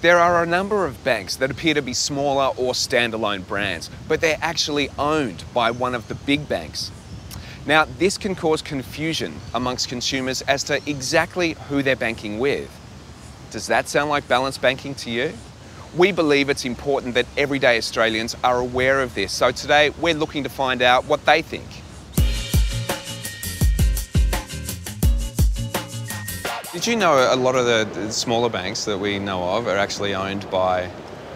There are a number of banks that appear to be smaller or standalone brands, but they're actually owned by one of the big banks. Now, this can cause confusion amongst consumers as to exactly who they're banking with. Does that sound like balanced banking to you? We believe it's important that everyday Australians are aware of this, so today we're looking to find out what they think. Did you know a lot of the smaller banks that we know of are actually owned by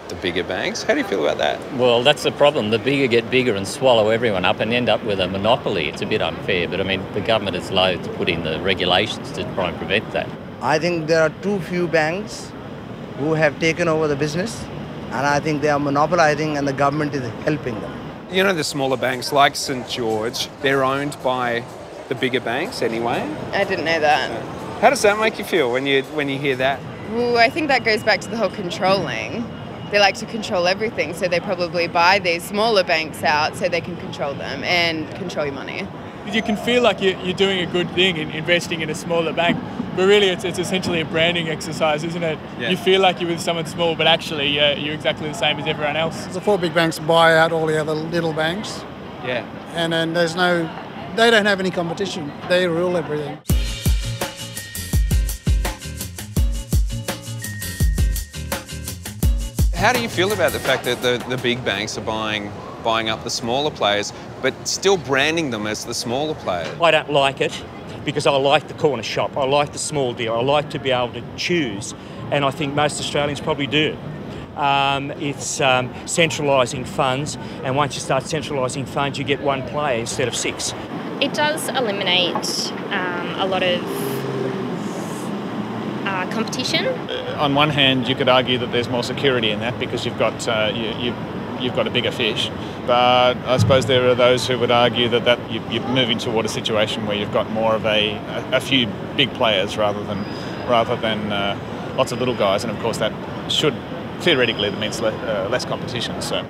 the bigger banks? How do you feel about that? Well, that's the problem. The bigger get bigger and swallow everyone up and end up with a monopoly. It's a bit unfair, but I mean, the government is loath to put in the regulations to try and prevent that. I think there are too few banks who have taken over the business, and I think they are monopolizing and the government is helping them. You know, the smaller banks like St George, they're owned by the bigger banks anyway? I didn't know that. How does that make you feel when you hear that? Well, I think that goes back to the whole controlling. They like to control everything, so they probably buy these smaller banks out so they can control them and control your money. You can feel like you're doing a good thing in investing in a smaller bank, but really it's essentially a branding exercise, isn't it? Yeah. You feel like you're with someone small, but actually you're exactly the same as everyone else. The four big banks buy out all the other little banks. Yeah. And then they don't have any competition. They rule everything. How do you feel about the fact that the big banks are buying up the smaller players, but still branding them as the smaller players? I don't like it because I like the corner shop. I like the small deal. I like to be able to choose, and I think most Australians probably do. It's centralising funds, and once you start centralising funds, you get one player instead of six. It does eliminate a lot of competition. On one hand, you could argue that there's more security in that because you've got you've got a bigger fish. But I suppose there are those who would argue that you're moving toward a situation where you've got more of a few big players rather than lots of little guys, and of course that should theoretically that means less competition. So.